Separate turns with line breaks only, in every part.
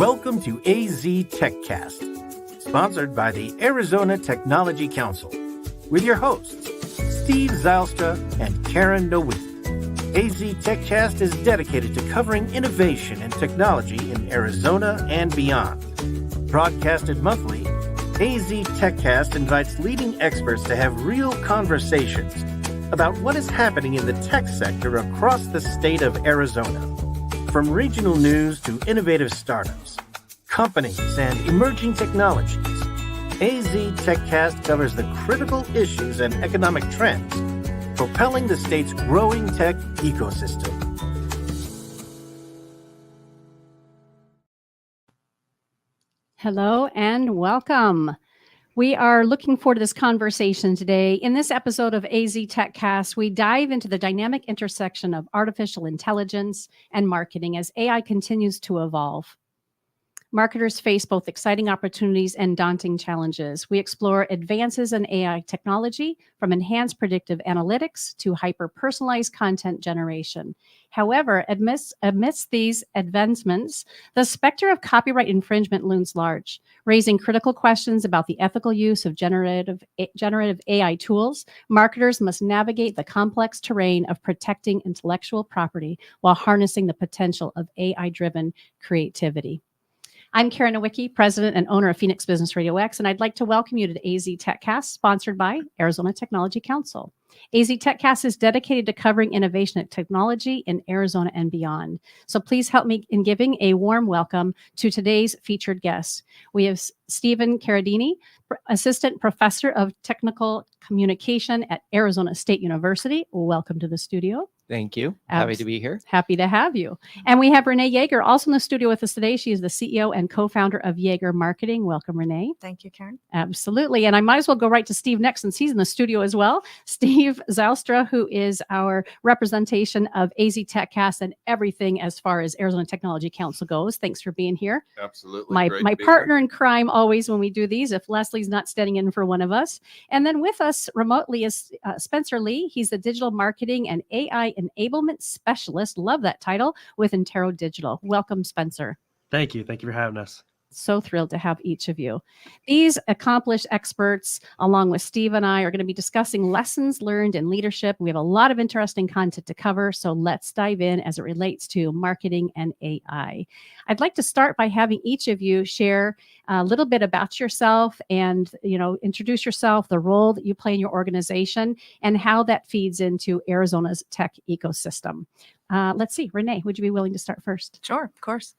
Welcome to AZ TechCast, sponsored by the Arizona Technology Council, with your hosts, Steve Szylstra and Karen Nowicki. AZ TechCast is dedicated to covering innovation and technology in Arizona and beyond. Broadcasted monthly, AZ TechCast invites leading experts to have real conversations about what is happening in the tech sector across the state of Arizona. From regional news to innovative startups, companies, and emerging technologies, AZ TechCast covers the critical issues and economic trends propelling the state's growing tech ecosystem.
Hello and welcome. We are looking forward to this conversation today. In this episode of AZ TechCast, we dive into the dynamic intersection of artificial intelligence and marketing as AI continues to evolve. Marketers face both exciting opportunities and daunting challenges. We explore advances in AI technology, from enhanced predictive analytics to hyper-personalized content generation. However, amidst these advancements, the specter of copyright infringement looms large, raising critical questions about the ethical use of generative AI tools. Marketers must navigate the complex terrain of protecting intellectual property while harnessing the potential of AI-driven creativity. I'm Karen Nowicki, president and owner of Phoenix Business Radio X, and I'd like to welcome you to AZ TechCast, sponsored by Arizona Technology Council. AZ TechCast is dedicated to covering innovation and technology in Arizona and beyond. So please help me in giving a warm welcome to today's featured guest. We have Steven Carradini, Assistant Professor of Technical Communication at Arizona State University. Welcome to the studio.
Thank you. Happy to be here.
Happy to have you. And we have Renee Yeager also in the studio with us today. She is the CEO and co-founder of Yeager Marketing. Welcome, Renee.
Thank you, Karen.
Absolutely. And I might as well go right to Steve next, since he's in the studio as well. Steve Szylstra, who is our representation of AZ TechCast and everything as far as Arizona Technology Council goes. Thanks for being here.
Absolutely.
My partner in crime always when we do these, if Leslie's not standing in for one of us. And then with us remotely is Spencer Lee. He's the digital marketing and AI enablement specialist. Love that title, with Intero Digital. Welcome, Spencer.
Thank you. Thank you for having us.
So thrilled to have each of you. These accomplished experts, along with Steve and I, are going to be discussing lessons learned in leadership. We have a lot of interesting content to cover, so let's dive in as it relates to marketing and AI. I'd like to start by having each of you share a little bit about yourself and, introduce yourself, the role that you play in your organization, and how that feeds into Arizona's tech ecosystem. Let's see, Renee, would you be willing to start first?
Sure, of course.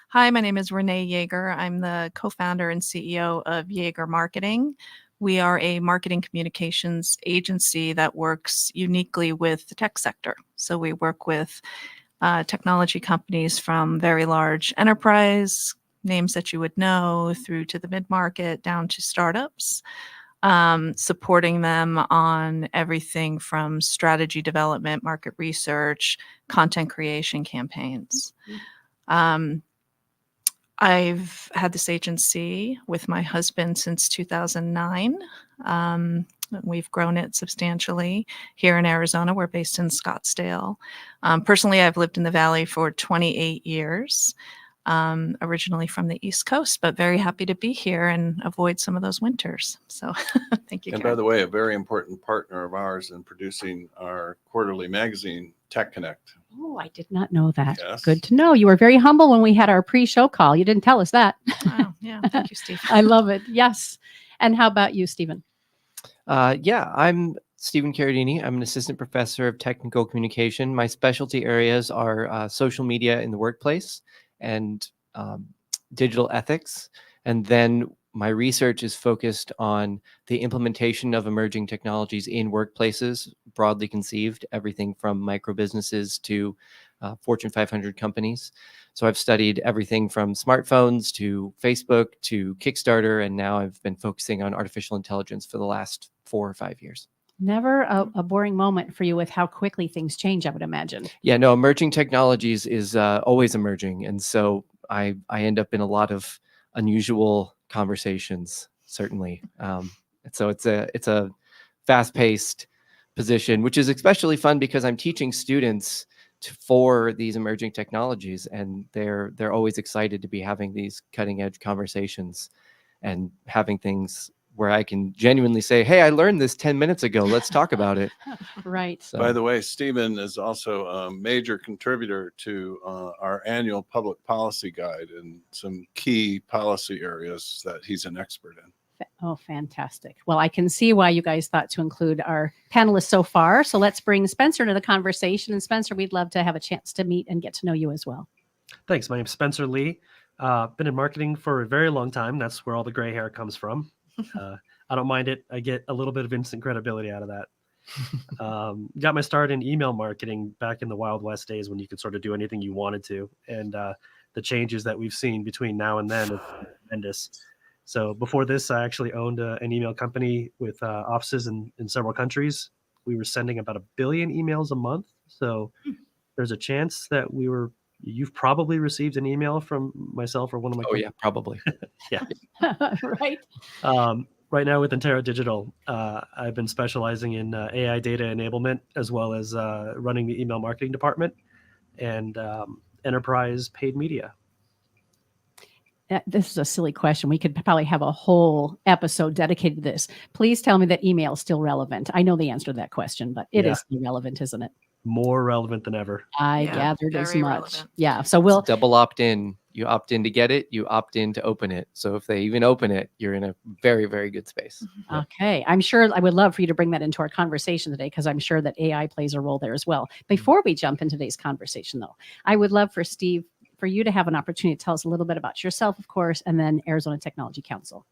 Hi, my name is Renee Yeager. I'm the co-founder and CEO of Yeager Marketing. We are a marketing communications agency that works uniquely with the tech sector. So we work with technology companies from very large enterprise, names that you would know, through to the mid-market, down to startups, supporting them on everything from strategy development, market research, content creation campaigns. I've had this agency with my husband since 2009. We've grown it substantially here in Arizona. We're based in Scottsdale. Personally, I've lived in the Valley for 28 years, originally from the East Coast, but very happy to be here and avoid some of those winters. So thank you,
And
Karen.
by the way, a very important partner of ours in producing our quarterly magazine, Tech Connect.
Oh, I did not know that.
Yes.
Good to know. You were very humble when we had our pre-show call. You didn't tell us that.
Wow, yeah, thank you, Steve.
I love it. Yes. And how about you, Stephen?
I'm Steven Carradini. I'm an assistant professor of technical communication. My specialty areas are social media in the workplace and digital ethics. And then my research is focused on the implementation of emerging technologies in workplaces, broadly conceived, everything from micro businesses to Fortune 500 companies. So I've studied everything from smartphones to Facebook to Kickstarter, and now I've been focusing on artificial intelligence for the last 4 or 5 years.
Never a boring moment for you with how quickly things change, I would imagine.
Yeah, no, emerging technologies is always emerging. And so I end up in a lot of unusual conversations, certainly. So it's a fast-paced position, which is especially fun because I'm teaching students for these emerging technologies, and they're always excited to be having these cutting edge conversations and having things where I can genuinely say, hey, I learned this 10 minutes ago. Let's talk about it.
Right.
So,
By the way, Stephen is also a major contributor to our annual public policy guide and some key policy areas that he's an expert in.
Oh, fantastic. Well, I can see why you guys thought to include our panelists so far. So let's bring Spencer into the conversation. And Spencer, we'd love to have a chance to meet and get to know you as well.
Thanks. My name's Spencer Lee. Been in marketing for a very long time. That's where all the gray hair comes from. I don't mind it. I get a little bit of instant credibility out of that. Got my start in email marketing back in the Wild West days when you could sort of do anything you wanted to. And the changes that we've seen between now and then have been tremendous. So before this, I actually owned an email company with offices in several countries. We were sending about 1 billion emails a month. So there's a chance that you've probably received an email from myself or one of my
yeah, probably.
Yeah.
Right.
Right now with Intero Digital, I've been specializing in AI data enablement as well as running the email marketing department and enterprise paid media.
This is a silly question. We could probably have a whole episode dedicated to this. Please tell me that email is still relevant. I know the answer to that question, but it is still relevant, isn't it?
More relevant than ever.
I gathered as much.
Relevant.
Yeah. So we'll
It's double opt in. You opt in to get it. You opt in to open it. So if they even open it, you're in a very, very good space.
Okay. I'm sure I would love for you to bring that into our conversation today, because I'm sure that AI plays a role there as well. Before we jump into today's conversation, though, I would love for Steve, for you to have an opportunity to tell us a little bit about yourself, of course, and then Arizona Technology Council.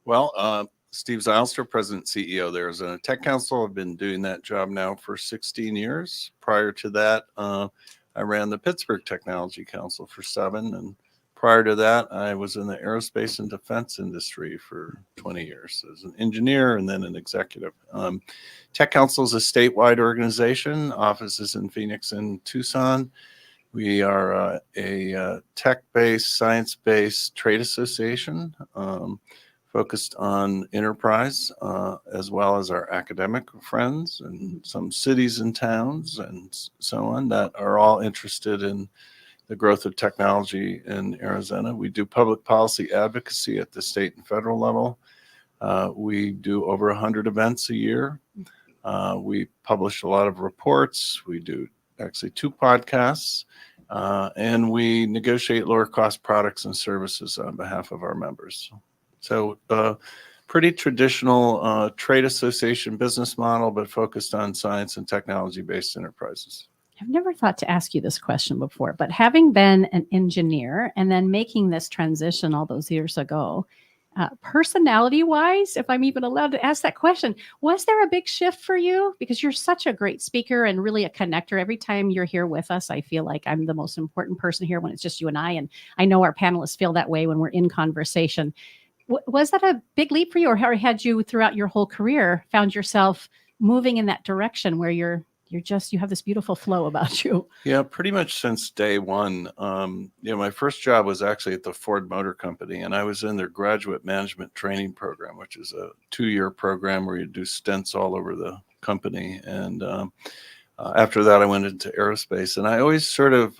Well, Steve Szylstra, President CEO there, Arizona Tech Council. I've been doing that job now for 16 years. Prior to that, I ran the Pittsburgh Technology Council for 7. And prior to that, I was in the aerospace and defense industry for 20 years as an engineer and then an executive. Tech Council is a statewide organization, offices in Phoenix and Tucson. We are a tech-based, science-based trade association focused on enterprise, as well as our academic friends and some cities and towns and so on that are all interested in the growth of technology in Arizona. We do public policy advocacy at the state and federal level. We do over 100 events a year. We publish a lot of reports. We do actually 2 podcasts. And we negotiate lower cost products and services on behalf of our members. So pretty traditional trade association business model, but focused on science and technology-based enterprises.
I've never thought to ask you this question before, but having been an engineer and then making this transition all those years ago, personality-wise, if I'm even allowed to ask that question, was there a big shift for you? Because you're such a great speaker and really a connector. Every time you're here with us, I feel like I'm the most important person here when it's just you and I know our panelists feel that way when we're in conversation. Was that a big leap for you, or had you throughout your whole career found yourself moving in that direction where you have this beautiful flow about you?
Yeah, pretty much since day one. My first job was actually at the Ford Motor Company, and I was in their graduate management training program, which is a 2-year program where you do stints all over the company. And after that, I went into aerospace, and I always sort of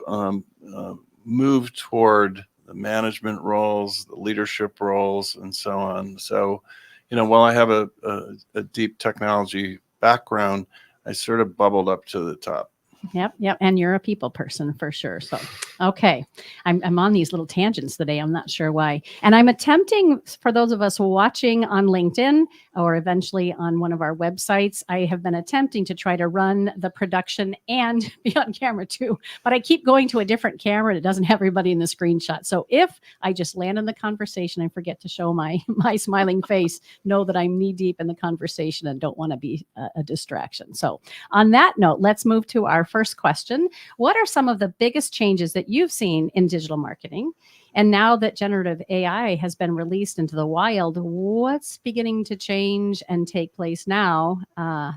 moved toward the management roles, the leadership roles, and so on. So, while I have a deep technology background, I sort of bubbled up to the top.
Yep. And you're a people person for sure. So, okay. I'm on these little tangents today. I'm not sure why. And I'm attempting, for those of us watching on LinkedIn or eventually on one of our websites, I have been attempting to try to run the production and be on camera too. But I keep going to a different camera and it doesn't have everybody in the screenshot. So if I just land in the conversation and forget to show my smiling face, know that I'm knee deep in the conversation and don't want to be a distraction. So on that note, let's move to our first question. What are some of the biggest changes that you've seen in digital marketing? And now that generative AI has been released into the wild, what's beginning to change and take place now?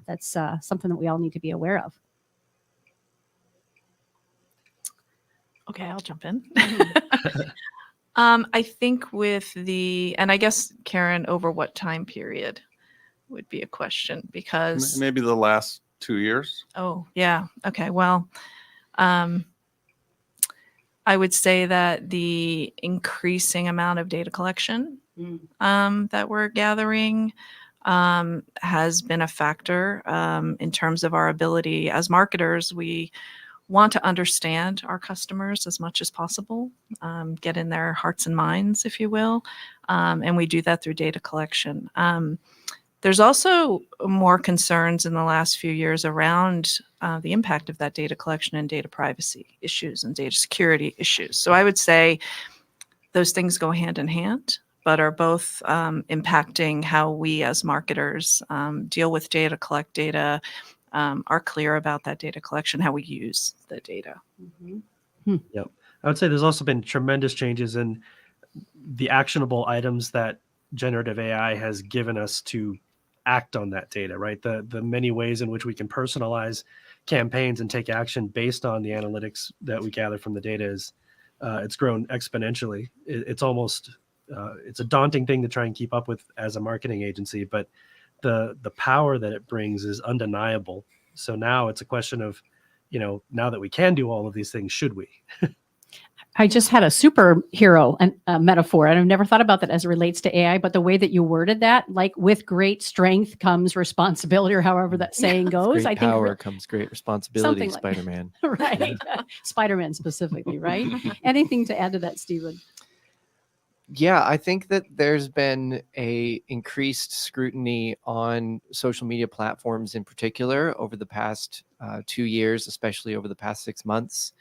That's something that we all need to be aware of.
Okay, I'll jump in. I think and I guess, Karen, over what time period would be a question, because
Maybe the last 2 years.
Oh, yeah. Okay. Well, I would say that the increasing amount of data collection that we're gathering has been a factor in terms of our ability as marketers. We want to understand our customers as much as possible, get in their hearts and minds, if you will, and we do that through data collection. There's also more concerns in the last few years around the impact of that data collection and data privacy issues and data security issues. So I would say those things go hand in hand, but are both impacting how we as marketers deal with data, collect data, are clear about that data collection, how we use the data.
Yep. I would say there's also been tremendous changes in the actionable items that generative AI has given us to act on that data, right? The many ways in which we can personalize campaigns and take action based on the analytics that we gather from the data is it's grown exponentially. It's almost it's a daunting thing to try and keep up with as a marketing agency, but the power that it brings is undeniable. So now it's a question of, now that we can do all of these things, should we?
I just had a superhero metaphor, and I've never thought about that as it relates to AI, but the way that you worded that, like with great strength comes responsibility, or however that saying goes.
Great power comes great responsibility,
like
Spider-Man.
right. Spider-Man specifically, right? Anything to add to that, Steven?
Yeah, I think that there's been a increased scrutiny on social media platforms in particular over the past 2 years, especially over the past 6 months.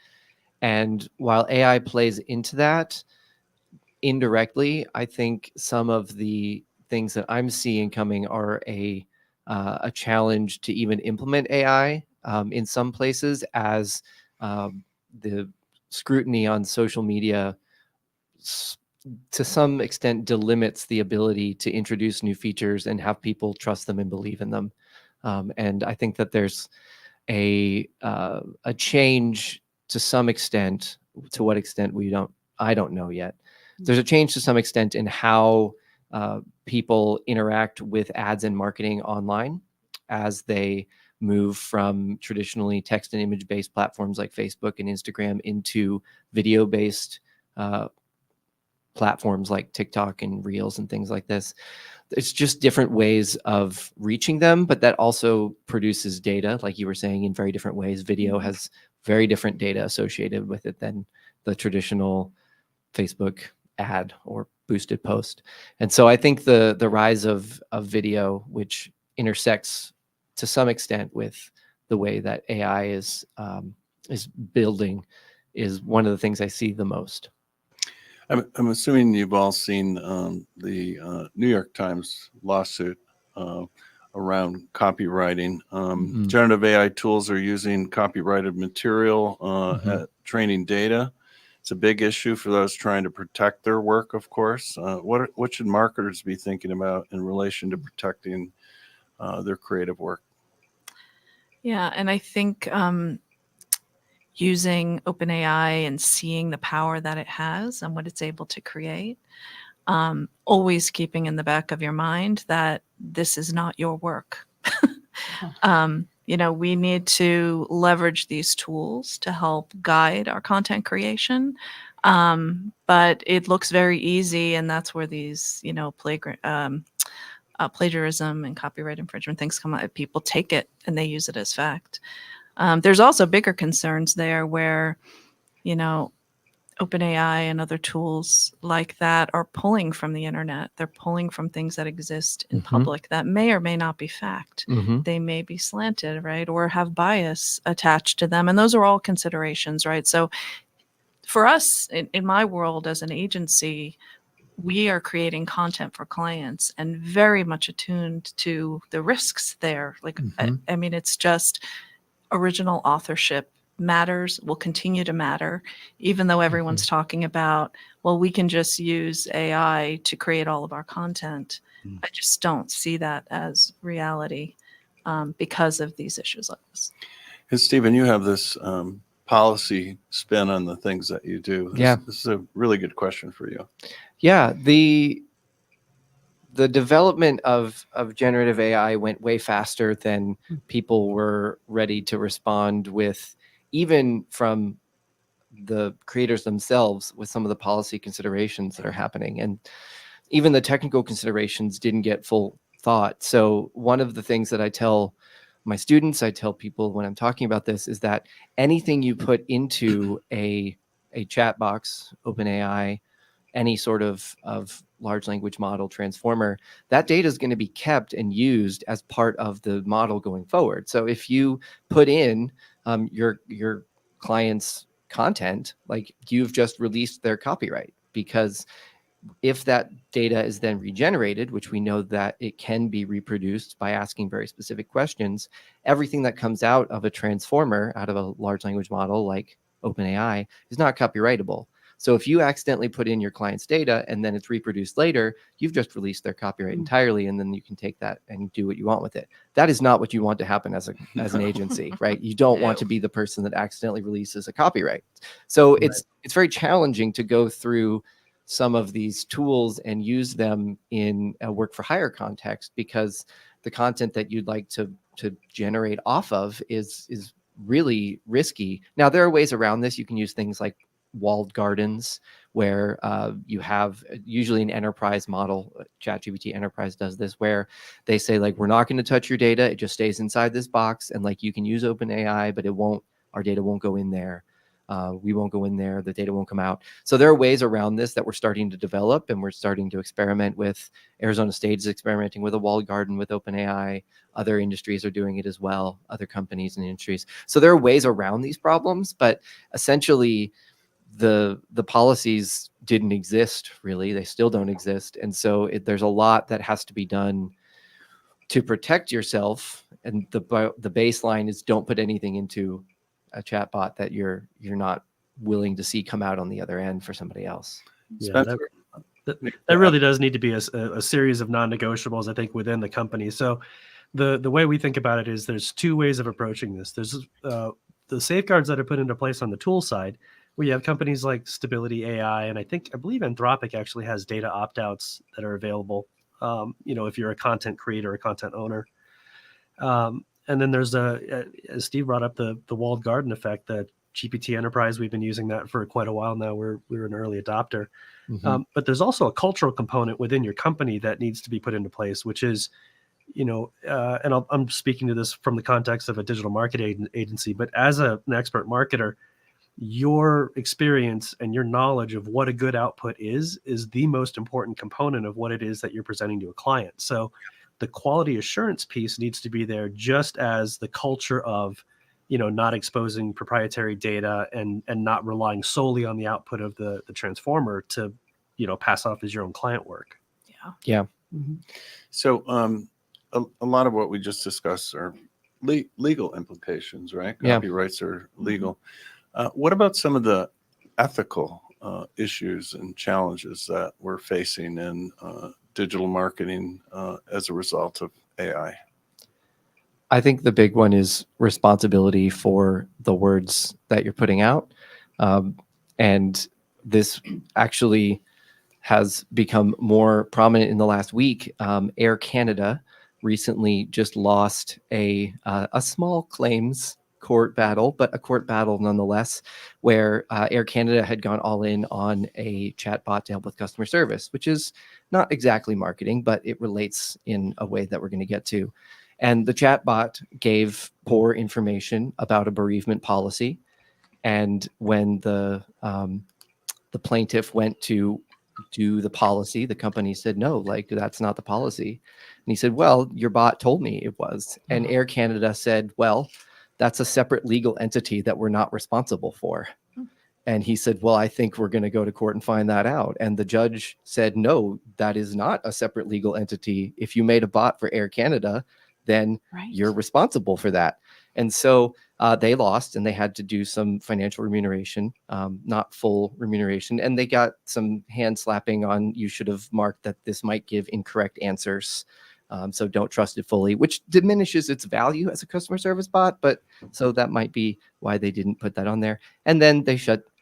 And while AI plays into that indirectly, I think some of the things that I'm seeing coming are a challenge to even implement AI in some places, as the scrutiny on social media to some extent delimits the ability to introduce new features and have people trust them and believe in them. And I think that there's a change to some extent. To what extent I don't know yet. There's a change to some extent in how people interact with ads and marketing online as they move from traditionally text and image based platforms like Facebook and Instagram into video based platforms like TikTok and Reels and things like this. It's just different ways of reaching them, but that also produces data, like you were saying, in very different ways. Video has very different data associated with it than the traditional Facebook ad or boosted post. And so I think the rise of video, which intersects to some extent with the way that AI is building, is one of the things I see the most.
I'm assuming you've all seen the New York Times lawsuit around copywriting. Generative AI tools are using copyrighted material at training data. It's a big issue for those trying to protect their work, of course. What should marketers be thinking about in relation to protecting their creative work?
Yeah, and I think using OpenAI and seeing the power that it has and what it's able to create, always keeping in the back of your mind that this is not your work. We need to leverage these tools to help guide our content creation. But it looks very easy, and that's where these, plagiarism and copyright infringement things come out. People take it and they use it as fact. There's also bigger concerns there where, OpenAI and other tools like that are pulling from the internet. They're pulling from things that exist in public that may or may not be fact. They may be slanted, right? Or have bias attached to them. And those are all considerations, right? So for us, in my world as an agency, we are creating content for clients and very much attuned to the risks there. I mean, it's just original authorship matters, will continue to matter, even though everyone's talking about, well, we can just use AI to create all of our content. I just don't see that as reality because of these issues like this.
And Steven, you have this policy spin on the things that you do. This is a really good question for you.
Yeah, the development of generative AI went way faster than people were ready to respond with even from the creators themselves with some of the policy considerations that are happening. And even the technical considerations didn't get full thought. So one of the things that I tell my students, I tell people when I'm talking about this, is that anything you put into a chat box, OpenAI, any sort of large language model transformer, that data is going to be kept and used as part of the model going forward. So if you put in your client's content, like you've just released their copyright, because if that data is then regenerated, which we know that it can be reproduced by asking very specific questions, everything that comes out of a transformer, out of a large language model like OpenAI, is not copyrightable. So if you accidentally put in your client's data and then it's reproduced later, you've just released their copyright entirely, and then you can take that and do what you want with it. That is not what you want to happen as an agency, right? You don't want to be the person that accidentally releases a copyright. So it's very challenging to go through some of these tools and use them in a work for hire context, because the content that you'd like to generate off of is really risky. Now, there are ways around this. You can use things like walled gardens, where you have usually an enterprise model. ChatGPT Enterprise does this, where they say, like, we're not going to touch your data. It just stays inside this box, and like you can use OpenAI, but our data won't go in there. We won't go in there. The data won't come out. So there are ways around this that we're starting to develop, and we're starting to experiment with. Arizona State is experimenting with a walled garden with OpenAI. Other industries are doing it as well, other companies and industries. So there are ways around these problems, but essentially the policies didn't exist, really. They still don't exist. And so there's a lot that has to be done to protect yourself. And the baseline is, don't put anything into a chatbot that you're not willing to see come out on the other end for somebody else.
Yeah, that really does need to be a series of non-negotiables, I think, within the company. So the way we think about it is there's two ways of approaching this. There's the safeguards that are put into place on the tool side. We have companies like Stability AI, and I believe Anthropic actually has data opt-outs that are available, if you're a content creator or content owner. And then there's as Steve brought up, the walled garden effect, that GPT Enterprise, we've been using that for quite a while now. We're an early adopter. Mm-hmm. But there's also a cultural component within your company that needs to be put into place, which is, and I'm speaking to this from the context of a digital marketing agency, but as an expert marketer, your experience and your knowledge of what a good output is the most important component of what it is that you're presenting to a client. So the quality assurance piece needs to be there, just as the culture of, not exposing proprietary data and not relying solely on the output of the transformer to, pass off as your own client work.
Yeah.
Mm-hmm. So a lot of what we just discussed are legal implications, right? Copyrights are legal. What about some of the ethical issues and challenges that we're facing in digital marketing as a result of AI?
I think the big one is responsibility for the words that you're putting out. And this actually has become more prominent in the last week. Air Canada recently just lost a small claims court battle, but a court battle nonetheless, where Air Canada had gone all in on a chatbot to help with customer service, which is not exactly marketing, but it relates in a way that we're going to get to. And the chatbot gave poor information about a bereavement policy. And when the plaintiff went to do the policy, the company said, no, like, that's not the policy. And he said, well, your bot told me it was. And Air Canada said, well, that's a separate legal entity that we're not responsible for. And he said, well, I think we're going to go to court and find that out. And the judge said, no, that is not a separate legal entity. If you made a bot for Air Canada, then you're responsible for that. And so they lost, and they had to do some financial remuneration, not full remuneration. And they got some hand slapping on, you should have marked that this might give incorrect answers. So don't trust it fully, which diminishes its value as a customer service bot. But so that might be why they didn't put that on there. And then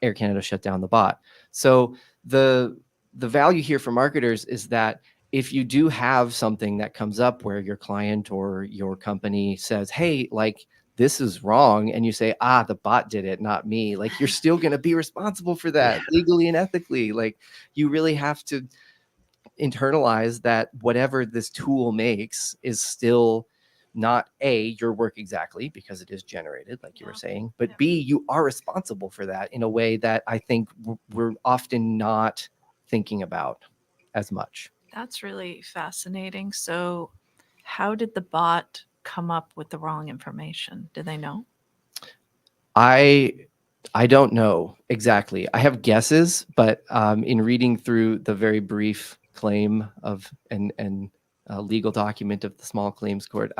Air Canada shut down the bot. So the value here for marketers is that if you do have something that comes up where your client or your company says, hey, like, this is wrong, and you say, the bot did it, not me, like, you're still going to be responsible for that legally and ethically. Like, you really have to internalize that whatever this tool makes is still not A, your work exactly, because it is generated, like you were saying, but B, you are responsible for that in a way that I think we're often not thinking about as much.
That's really fascinating. So how did the bot come up with the wrong information? Do they know?
I don't know exactly. I have guesses, but in reading through the very brief claim of and legal document of the small claims court,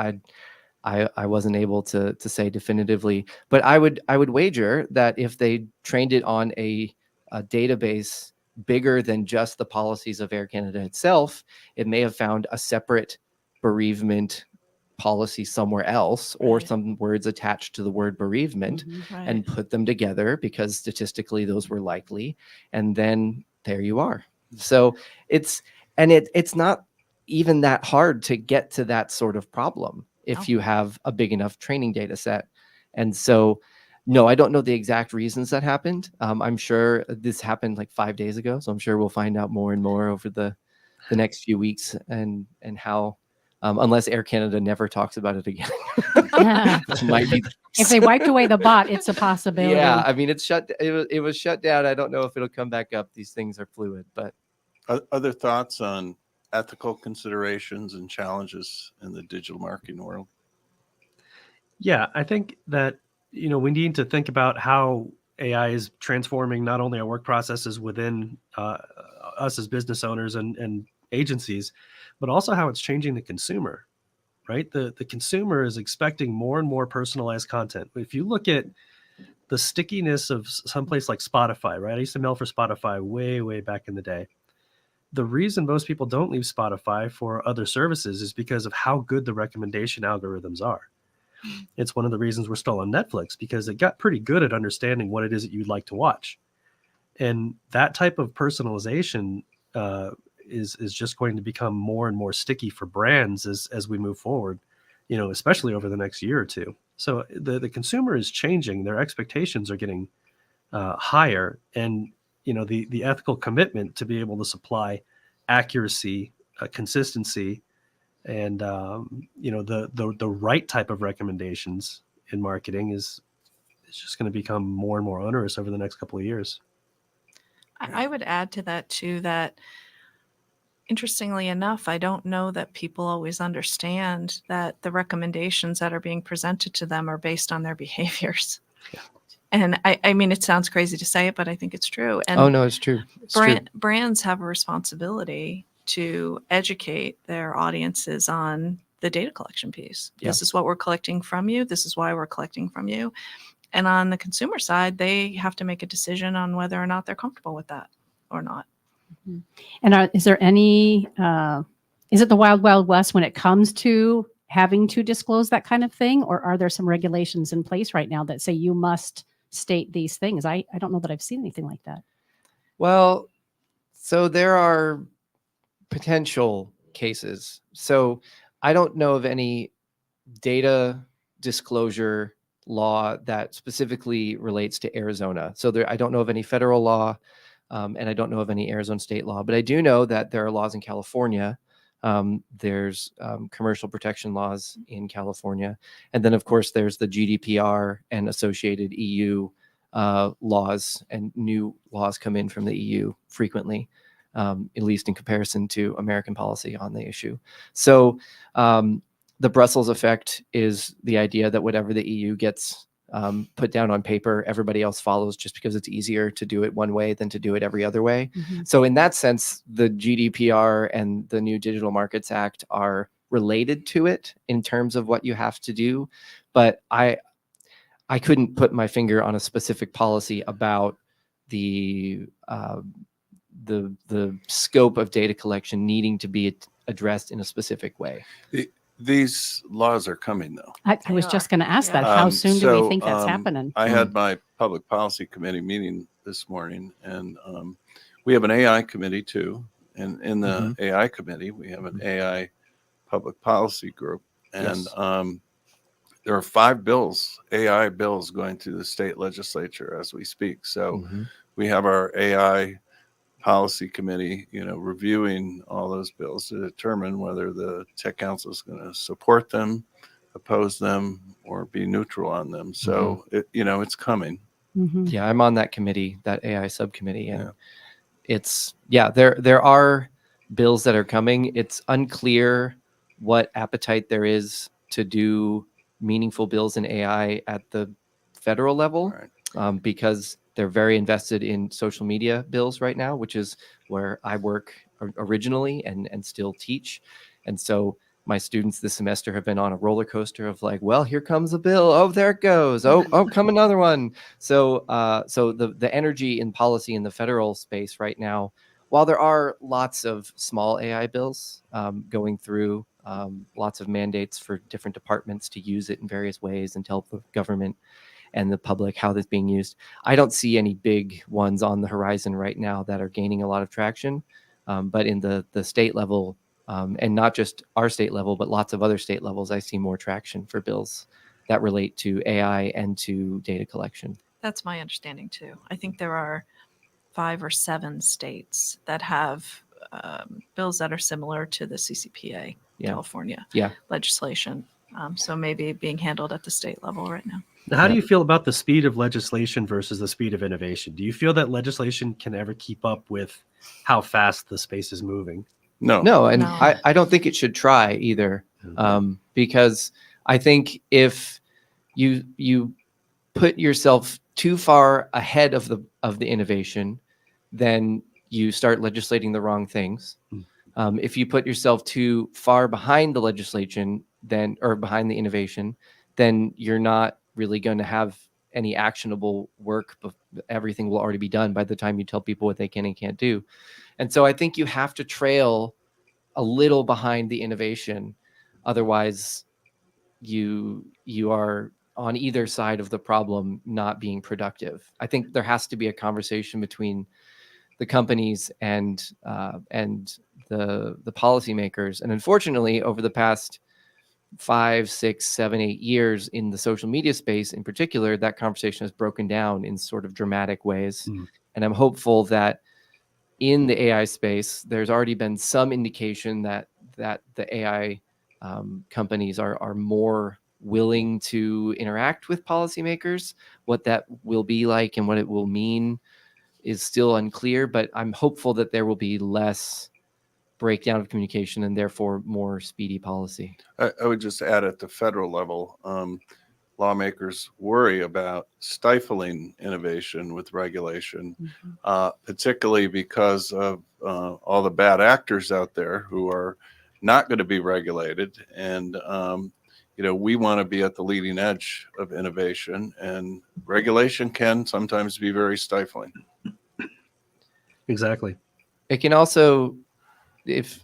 I wasn't able to say definitively. But I would wager that if they trained it on a database bigger than just the policies of Air Canada itself, it may have found a separate bereavement policy somewhere else, or some words attached to the word bereavement, and put them together, because statistically those were likely, and then there you are. So it's not even that hard to get to that sort of problem if you have a big enough training data set. And so no, I don't know the exact reasons that happened. I'm sure this happened like 5 days ago, so I'm sure we'll find out more and more over the next few weeks, and how unless Air Canada never talks about it again. Which might be
if they wiped away the bot, it's a possibility.
Yeah, I mean, it was shut down. I don't know if it'll come back up. These things are fluid. But
other thoughts on ethical considerations and challenges in the digital marketing world?
Yeah, I think that, we need to think about how AI is transforming not only our work processes within us as business owners and agencies, but also how it's changing the consumer, right? The consumer is expecting more and more personalized content. If you look at the stickiness of someplace like Spotify, right? I used to mail for Spotify way, way back in the day. The reason most people don't leave Spotify for other services is because of how good the recommendation algorithms are. It's one of the reasons we're still on Netflix, because it got pretty good at understanding what it is that you'd like to watch. And that type of personalization is just going to become more and more sticky for brands as we move forward, especially over the next year or two. So the consumer is changing. Their expectations are getting higher. And, the ethical commitment to be able to supply accuracy, consistency, and the right type of recommendations in marketing is just going to become more and more onerous over the next couple of years.
I would add to that too, that interestingly enough, I don't know that people always understand that the recommendations that are being presented to them are based on their behaviors. Yeah. And I mean, it sounds crazy to say it, but I think it's true. And
oh no, it's true.
Brands have a responsibility to educate their audiences on the data collection piece. Yeah. This is what we're collecting from you. This is why we're collecting from you. And on the consumer side, they have to make a decision on whether or not they're comfortable with that or not.
Mm-hmm. And is there any, is it the wild, wild west when it comes to having to disclose that kind of thing? Or are there some regulations in place right now that say you must state these things? I don't know that I've seen anything like that.
Well, so there are potential cases. So I don't know of any data disclosure law that specifically relates to Arizona. So I don't know of any federal law, and I don't know of any Arizona state law, but I do know that there are laws in California. There's commercial protection laws in California. And then, of course, there's the GDPR and associated EU laws, and new laws come in from the EU frequently, at least in comparison to American policy on the issue. So the Brussels effect is the idea that whatever the EU gets put down on paper, everybody else follows, just because it's easier to do it one way than to do it every other way. Mm-hmm. So in that sense, the GDPR and the new Digital Markets Act are related to it in terms of what you have to do. But I couldn't put my finger on a specific policy about the scope of data collection needing to be addressed in a specific way.
These laws are coming, though.
I was just going to ask that. How soon do we think that's happening?
I had my public policy committee meeting this morning, and we have an AI committee too. And in the AI committee, we have an AI public policy group. And there are 5 bills, AI bills, going through the state legislature as we speak. So we have our AI policy committee, reviewing all those bills to determine whether the tech council is going to support them, oppose them, or be neutral on them. So it's coming.
Yeah, I'm on that committee, that AI subcommittee, and there are bills that are coming. It's unclear what appetite there is to do meaningful bills in AI at the federal level, because they're very invested in social media bills right now, which is where I work originally and still teach. And so my students this semester have been on a roller coaster of like, well, here comes a bill. Oh, there it goes. Oh, come another one. So the energy in policy in the federal space right now, while there are lots of small AI bills going through, lots of mandates for different departments to use it in various ways and tell the government and the public how that's being used, I don't see any big ones on the horizon right now that are gaining a lot of traction. But in the state level, and not just our state level, but lots of other state levels, I see more traction for bills that relate to AI and to data collection.
That's my understanding too. I think there are 5 or 7 states that have bills that are similar to the CCPA California legislation. So maybe being handled at the state level right now.
Now, how do you feel about the speed of legislation versus the speed of innovation? Do you feel that legislation can ever keep up with how fast the space is moving?
No, and I don't think it should try either, because I think if you put yourself too far ahead of the innovation, then you start legislating the wrong things. If you put yourself too far behind the legislation, or behind the innovation, then you're not really going to have any actionable work. Everything will already be done by the time you tell people what they can and can't do. And so I think you have to trail a little behind the innovation. Otherwise, you are on either side of the problem not being productive. I think there has to be a conversation between the companies and the policymakers. And unfortunately, over the past 5, 6, 7, 8 years in the social media space in particular, that conversation has broken down in sort of dramatic ways. And I'm hopeful that in the AI space, there's already been some indication that the AI companies are more willing to interact with policymakers. What that will be like and what it will mean is still unclear, but I'm hopeful that there will be less breakdown of communication and therefore more speedy policy.
I would just add, at the federal level, lawmakers worry about stifling innovation with regulation, particularly because of all the bad actors out there who are not going to be regulated. And, we want to be at the leading edge of innovation, and regulation can sometimes be very stifling.
Exactly.
It can also, it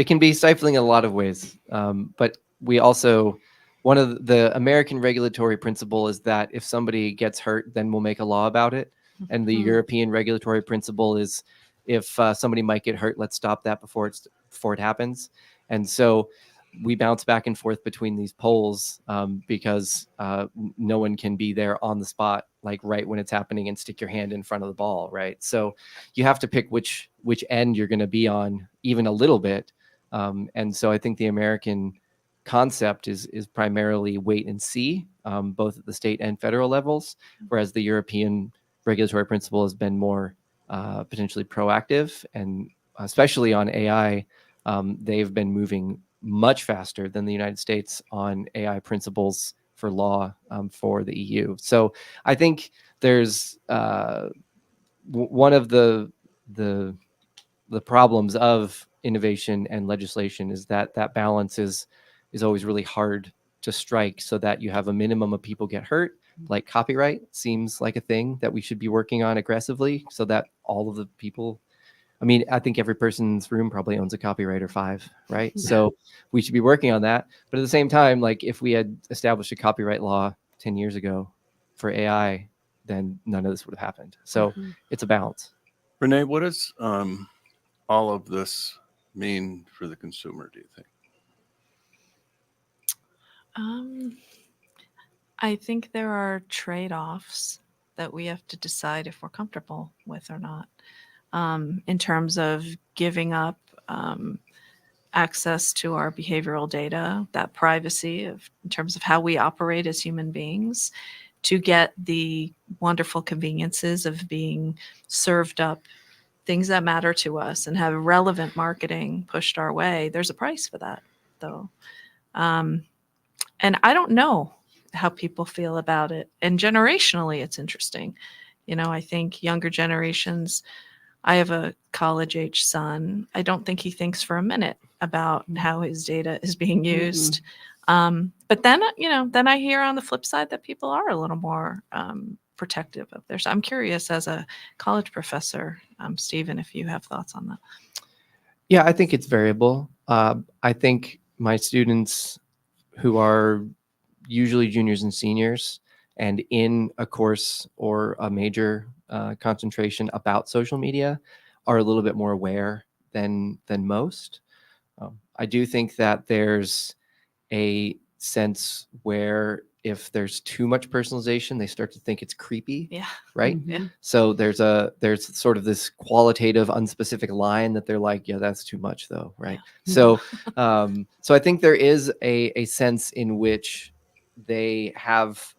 can be stifling in a lot of ways. But we also, one of the American regulatory principle is that if somebody gets hurt, then we'll make a law about it. And the European regulatory principle is if somebody might get hurt, let's stop that before it happens. And so we bounce back and forth between these poles because no one can be there on the spot, like right when it's happening, and stick your hand in front of the ball, right? So you have to pick which end you're going to be on, even a little bit. And so I think the American concept is primarily wait and see, both at the state and federal levels, whereas the European regulatory principle has been more potentially proactive, and especially on AI, they've been moving much faster than the United States on AI principles for law for the EU. So I think there's one of the problems of innovation and legislation is that balance is always really hard to strike, so that you have a minimum of people get hurt. Like copyright seems like a thing that we should be working on aggressively, so that all of the people, I mean, I think every person in this room probably owns a copyright or 5, right? Yeah. So we should be working on that. But at the same time, like if we had established a copyright law 10 years ago for AI, then none of this would have happened. So it's a balance.
Renee, what does all of this mean for the consumer, do you think?
I think there are trade-offs that we have to decide if we're comfortable with or not, in terms of giving up access to our behavioral data, that privacy in terms of how we operate as human beings, to get the wonderful conveniences of being served up things that matter to us and have relevant marketing pushed our way. There's a price for that, though. And I don't know how people feel about it. And generationally, it's interesting. I think younger generations, I have a college-age son. I don't think he thinks for a minute about how his data is being used. But then, then I hear on the flip side that people are a little more protective of theirs. I'm curious, as a college professor, Stephen, if you have thoughts on that.
Yeah, I think it's variable. I think my students who are usually juniors and seniors and in a course or a major concentration about social media are a little bit more aware than most. I do think that there's a sense where if there's too much personalization, they start to think it's creepy.
Yeah.
Right.
Mhm.
So there's sort of this qualitative, unspecific line that they're like, yeah, that's too much though. Right.
Yeah.
So I think there is a sense in which they have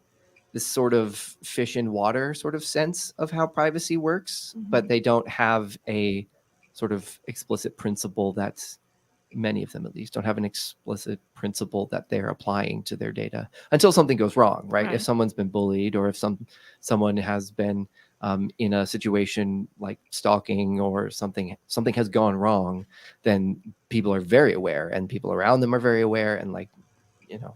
this sort of fish in water sort of sense of how privacy works, but they don't have a sort of explicit principle that's, many of them at least don't have an explicit principle that they're applying to their data until something goes wrong, right? If someone's been bullied or if someone has been in a situation like stalking or something has gone wrong, then people are very aware and people around them are very aware. And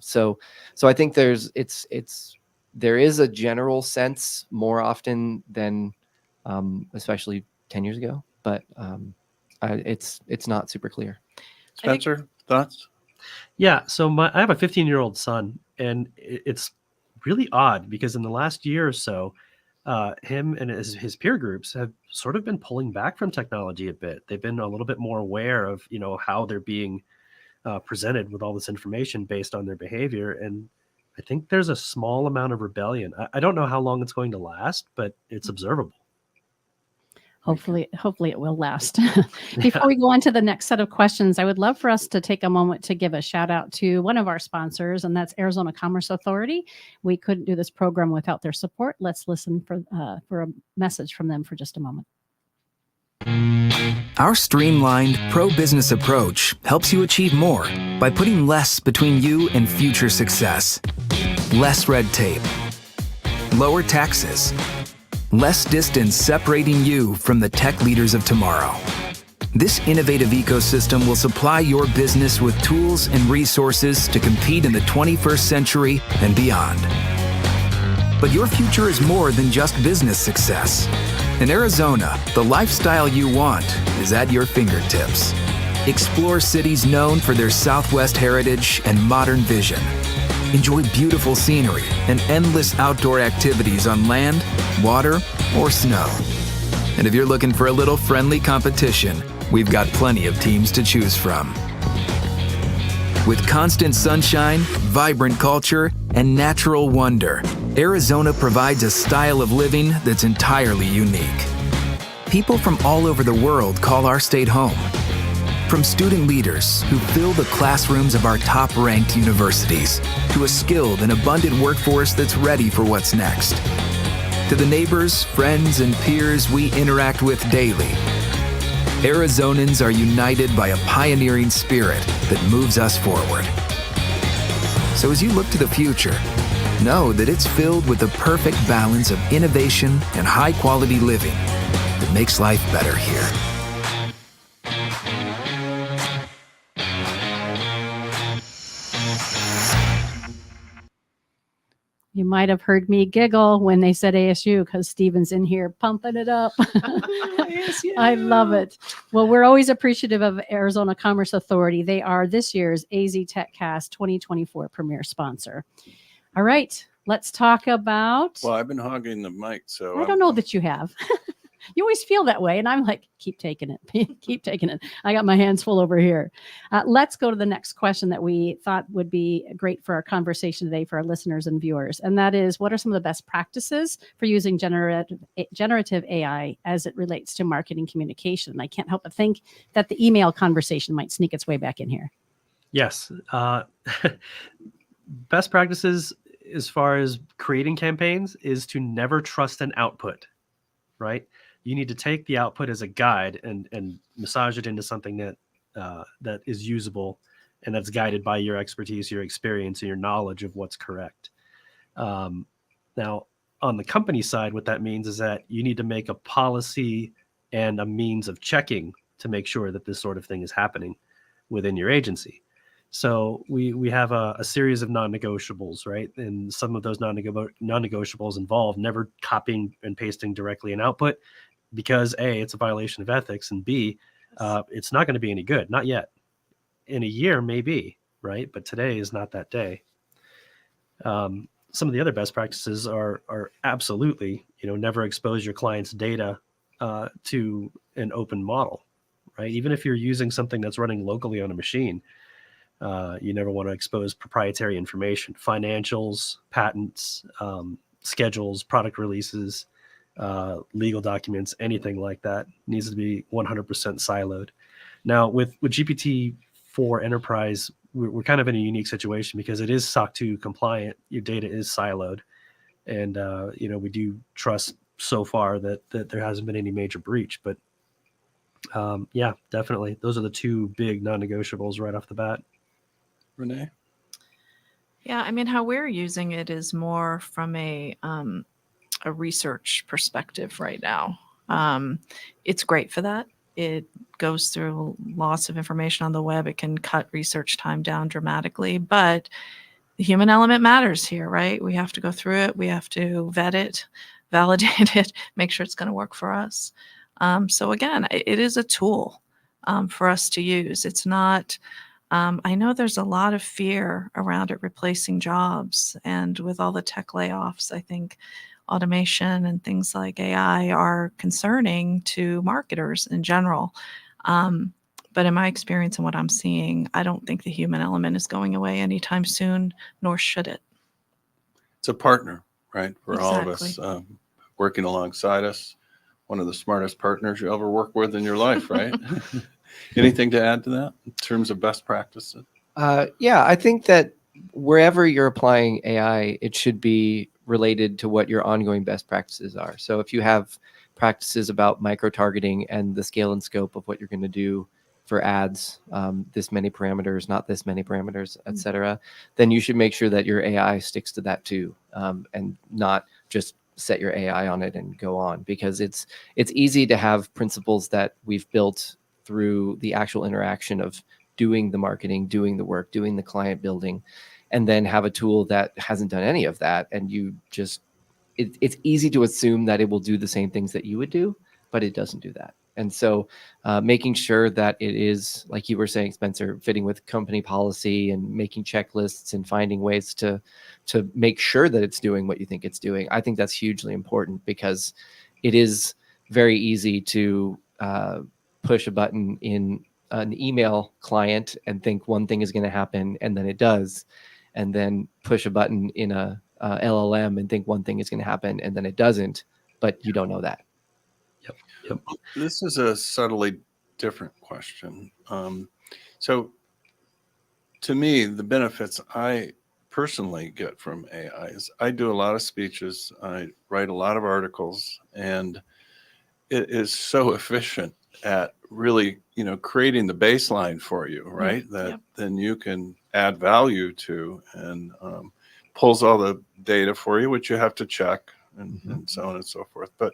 so I think there is a general sense more often than especially 10 years ago, but it's not super clear.
Spencer, thoughts?
Yeah, so I have a 15-year-old son, and it's really odd because in the last year or so, him and his peer groups have sort of been pulling back from technology a bit. They've been a little bit more aware of how they're being presented with all this information based on their behavior, and I think there's a small amount of rebellion. I don't know how long it's going to last, but it's observable.
Hopefully it will last. Before we go on to the next set of questions, I would love for us to take a moment to give a shout out to one of our sponsors, and that's Arizona Commerce Authority. We couldn't do this program without their support. Let's listen for a message from them for just a moment.
Our streamlined pro-business approach helps you achieve more by putting less between you and future success. Less red tape, lower taxes, less distance separating you from the tech leaders of tomorrow. This innovative ecosystem will supply your business with tools and resources to compete in the 21st century and beyond. But your future is more than just business success. In Arizona, the lifestyle you want is at your fingertips. Explore cities known for their Southwest heritage and modern vision. Enjoy beautiful scenery and endless outdoor activities on land, water, or snow. And if you're looking for a little friendly competition, we've got plenty of teams to choose from. With constant sunshine, vibrant culture, and natural wonder, Arizona provides a style of living that's entirely unique. People from all over the world call our state home. From student leaders who fill the classrooms of our top-ranked universities, to a skilled and abundant workforce that's ready for what's next. To the neighbors, friends, and peers we interact with daily, Arizonans are united by a pioneering spirit that moves us forward. So as you look to the future, know that it's filled with the perfect balance of innovation and high-quality living that makes life better here.
You might have heard me giggle when they said ASU because Steven's in here pumping it up. I love it. Well, we're always appreciative of Arizona Commerce Authority. They are this year's AZ TechCast 2024 premier sponsor. All right, let's talk about.
Well, I've been hogging the mic, so
I don't know that you have. You always feel that way. And I'm like, keep taking it. Keep taking it. I got my hands full over here. Let's go to the next question that we thought would be great for our conversation today for our listeners and viewers. And that is, what are some of the best practices for using generative AI as it relates to marketing communication? And I can't help but think that the email conversation might sneak its way back in here.
Yes. Best practices as far as creating campaigns is to never trust an output, right? You need to take the output as a guide and massage it into something that that is usable and that's guided by your expertise, your experience, and your knowledge of what's correct. Now, on the company side, what that means is that you need to make a policy and a means of checking to make sure that this sort of thing is happening within your agency. So we have a series of non-negotiables, right? And some of those non-negotiables involve never copying and pasting directly an output because A, it's a violation of ethics, and B, it's not going to be any good. Not yet. In a year, maybe, right? But today is not that day. Some of the other best practices are absolutely, never expose your client's data to an open model, right? Even if you're using something that's running locally on a machine, you never want to expose proprietary information, financials, patents, schedules, product releases, legal documents, anything like that needs to be 100% siloed. Now, with GPT-4 Enterprise, we're kind of in a unique situation because it is SOC 2 compliant. Your data is siloed. And, we do trust so far that there hasn't been any major breach. But yeah, definitely. Those are the two big non-negotiables right off the bat.
Renee?
Yeah, I mean, how we're using it is more from a research perspective right now. It's great for that. It goes through lots of information on the web. It can cut research time down dramatically, but the human element matters here, right? We have to go through it. We have to vet it, validate it, make sure it's going to work for us. So again, it is a tool for us to use. It's not... I know there's a lot of fear around it replacing jobs, and with all the tech layoffs, I think automation and things like AI are concerning to marketers in general. But in my experience and what I'm seeing, I don't think the human element is going away anytime soon, nor should it.
It's a partner, right? For all of
Exactly.
us working alongside us. One of the smartest partners you ever work with in your life, right? Anything to add to that in terms of best practices?
Yeah, I think that wherever you're applying AI, it should be related to what your ongoing best practices are. So if you have practices about micro-targeting and the scale and scope of what you're going to do for ads, this many parameters, not this many parameters, et cetera, then you should make sure that your AI sticks to that too, and not just set your AI on it and go on, because it's easy to have principles that we've built through the actual interaction of doing the marketing, doing the work, doing the client building, and then have a tool that hasn't done any of that. And you just, it's easy to assume that it will do the same things that you would do, but it doesn't do that. And so making sure that it is, like you were saying, Spencer, fitting with company policy and making checklists and finding ways to make sure that it's doing what you think it's doing. I think that's hugely important, because it is very easy to push a button in an email client and think one thing is going to happen, and then it does, and then push a button in a LLM and think one thing is going to happen, and then it doesn't, but you don't know that.
Yep.
This is a subtly different question. So to me, the benefits I personally get from AI is I do a lot of speeches, I write a lot of articles, and it is so efficient at really, creating the baseline for you, right? That then you can add value to, and pulls all the data for you, which you have to check, and so on and so forth. But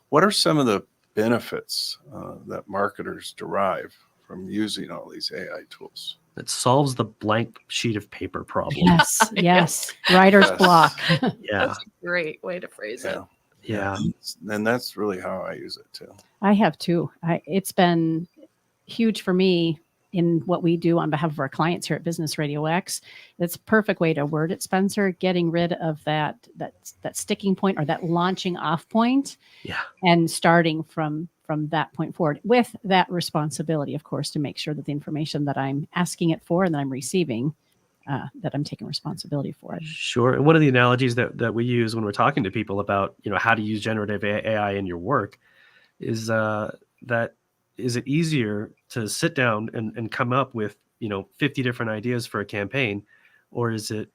what are some of the benefits that marketers derive from using all these AI tools?
It solves the blank sheet of paper problem.
Yes. Writer's block.
Yeah.
That's a great way to phrase it.
Yeah.
And that's really how I use it too.
I have too. It's been huge for me in what we do on behalf of our clients here at Business Radio X. That's a perfect way to word it, Spencer, getting rid of that sticking point or that launching off point.
Yeah.
And starting from that point forward with that responsibility, of course, to make sure that the information that I'm asking it for and that I'm receiving, that I'm taking responsibility for it.
Sure. And one of the analogies that we use when we're talking to people about, how to use generative AI in your work is that is it easier to sit down and come up with, 50 different ideas for a campaign, or is it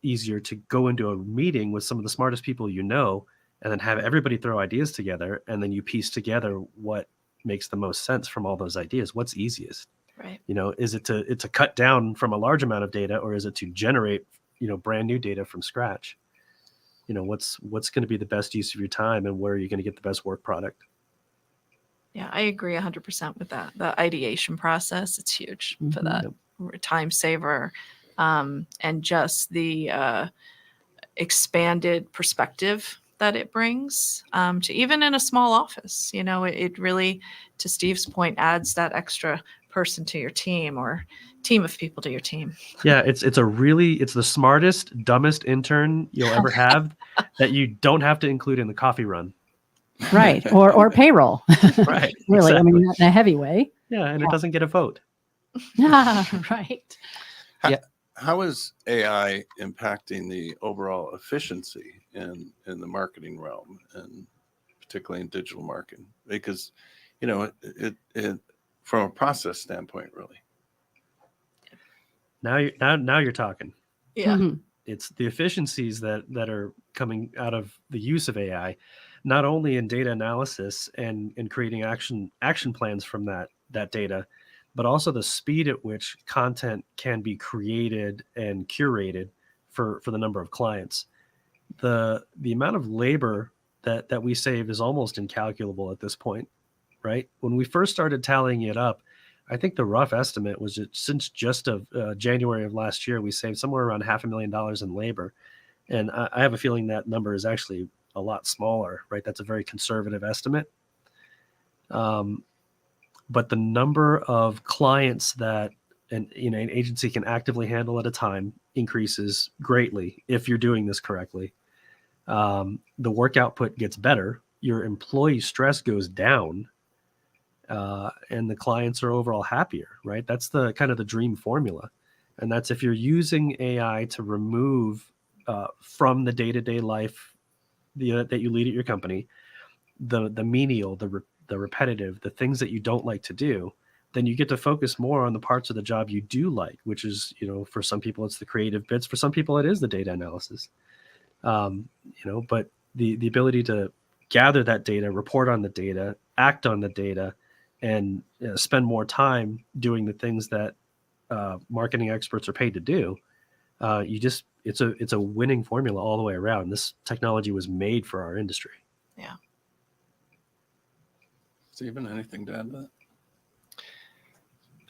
easier to go into a meeting with some of the smartest people and then have everybody throw ideas together, and then you piece together what makes the most sense from all those ideas? What's easiest?
Right.
Is it to cut down from a large amount of data, or is it to generate, brand new data from scratch? What's going to be the best use of your time, and where are you going to get the best work product?
Yeah, I agree 100% with that. The ideation process, it's huge for that time saver, and just the expanded perspective that it brings to even in a small office. It really, to Steve's point, adds that extra person to your team, or team of people to your team.
Yeah, it's the smartest, dumbest intern you'll ever have that you don't have to include in the coffee run.
Right. Or payroll.
Right.
Really.
Exactly.
I mean, not in a heavy way.
Yeah, and it doesn't get a vote.
Right.
How is AI impacting the overall efficiency in the marketing realm, and particularly in digital marketing? Because, it from a process standpoint, really.
Now you're talking.
Yeah.
Mhm.
It's the efficiencies that are coming out of the use of AI, not only in data analysis and creating action plans from that data, but also the speed at which content can be created and curated for the number of clients. The amount of labor that we save is almost incalculable at this point, right? When we first started tallying it up, I think the rough estimate was that since just of January of last year, we saved somewhere around $500,000 in labor. And I have a feeling that number is actually a lot smaller, right? That's a very conservative estimate. But the number of clients that an agency can actively handle at a time increases greatly if you're doing this correctly. The work output gets better. Your employee stress goes down. And the clients are overall happier, right? That's the kind of the dream formula. And that's if you're using AI to remove from the day-to-day life that you lead at your company, the menial, the repetitive, the things that you don't like to do, then you get to focus more on the parts of the job you do like, which is, for some people it's the creative bits, for some people it is the data analysis. But the ability to gather that data, report on the data, act on the data, and spend more time doing the things that marketing experts are paid to do, it's a winning formula all the way around. This technology was made for our industry.
Yeah.
Steven, anything to add to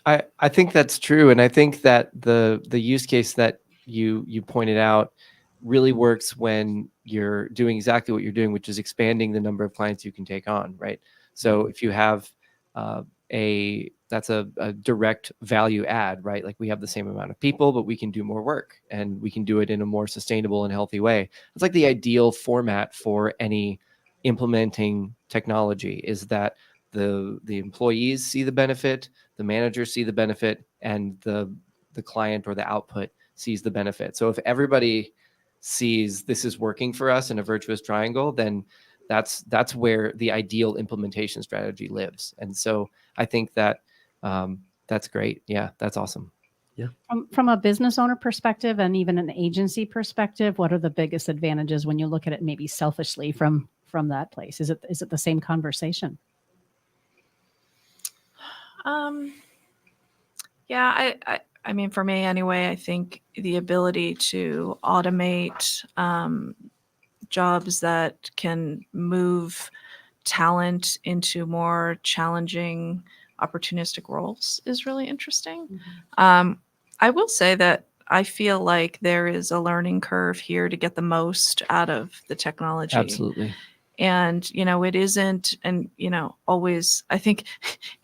I think that's true, and I think that the use case that you pointed out really works when you're doing exactly what you're doing, which is expanding the number of clients you can take on, right? So if you have that's a direct value add, right? Like we have the same amount of people, but we can do more work, and we can do it in a more sustainable and healthy way. It's like the ideal format for any implementing technology is that the employees see the benefit, the managers see the benefit, and the client or the output sees the benefit. So if everybody sees this is working for us in a virtuous triangle, then that's where the ideal implementation strategy lives. And so I think that that's great. Yeah, that's awesome.
Yeah.
From a business owner perspective and even an agency perspective, what are the biggest advantages when you look at it maybe selfishly from that place? Is it the same conversation?
Yeah, I mean, for me anyway, I think the ability to automate jobs that can move talent into more challenging, opportunistic roles is really interesting.
Mm-hmm.
I will say that I feel like there is a learning curve here to get the most out of the technology.
Absolutely.
And, it isn't, and, always, I think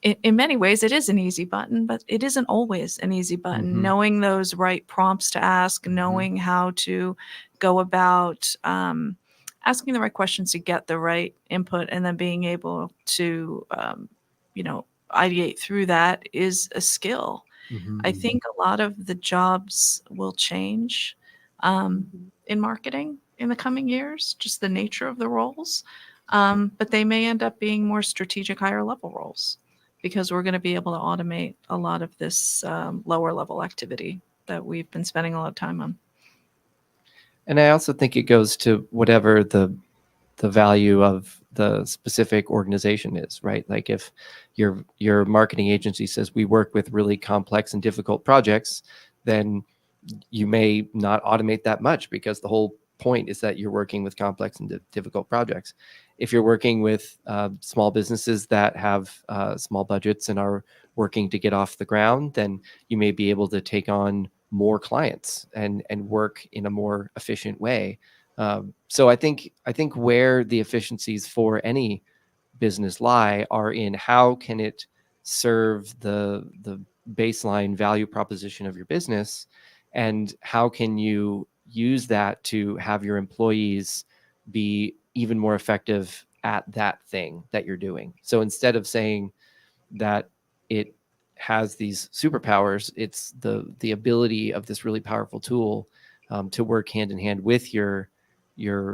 in many ways it is an easy button, but it isn't always an easy button.
Mhm.
Knowing those right prompts to ask, knowing how to go about asking the right questions to get the right input, and then being able to, ideate through that is a skill. I think a lot of the jobs will change in marketing in the coming years, just the nature of the roles. But they may end up being more strategic, higher level roles, because we're going to be able to automate a lot of this lower level activity that we've been spending a lot of time on.
And I also think it goes to whatever the value of the specific organization is, right? Like if your marketing agency says we work with really complex and difficult projects, then you may not automate that much, because the whole point is that you're working with complex and difficult projects. If you're working with small businesses that have small budgets and are working to get off the ground, then you may be able to take on more clients and work in a more efficient way. So I think where the efficiencies for any business lie are in how can it serve the baseline value proposition of your business, and how can you use that to have your employees be even more effective at that thing that you're doing. So instead of saying that it has these superpowers, it's the ability of this really powerful tool to work hand in hand with your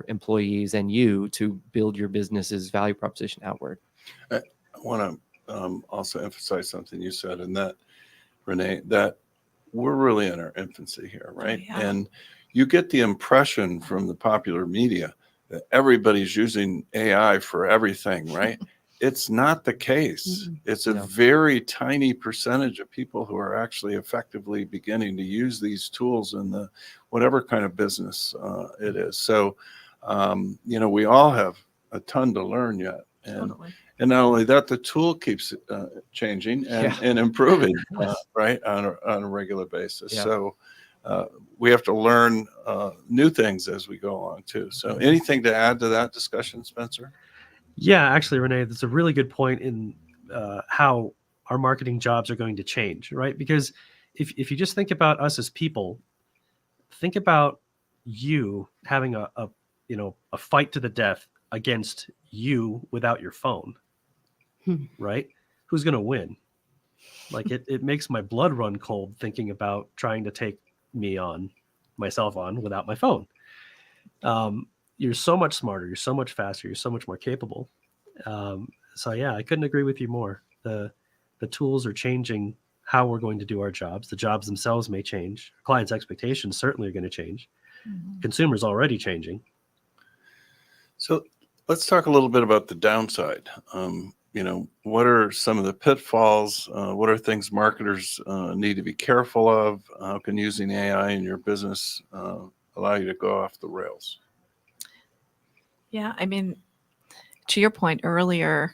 employees and you to build your business's value proposition outward.
I want to also emphasize something you said, and that, Renee, that we're really in our infancy here, right?
Oh, yeah.
And you get the impression from the popular media that everybody's using AI for everything, right? It's not the case. It's a very tiny percentage of people who are actually effectively beginning to use these tools in the whatever kind of business it is. So, we all have a ton to learn yet.
Totally.
And not only that, the tool keeps changing and improving, right, on a regular basis.
Yeah.
So we have to learn new things as we go along too. So anything to add to that discussion, Spencer?
Yeah, actually, Renee, that's a really good point in how our marketing jobs are going to change, right? Because if you just think about us as people, think about you having a fight to the death against you without your phone, right? Who's going to win? Like it makes my blood run cold thinking about trying to take myself on without my phone. You're so much smarter. You're so much faster. You're so much more capable. So yeah, I couldn't agree with you more. The tools are changing how we're going to do our jobs. The jobs themselves may change. Clients' expectations certainly are going to change. Consumers already changing.
So let's talk a little bit about the downside. What are some of the pitfalls? What are things marketers need to be careful of? How can using AI in your business allow you to go off the rails?
Yeah, I mean, to your point earlier,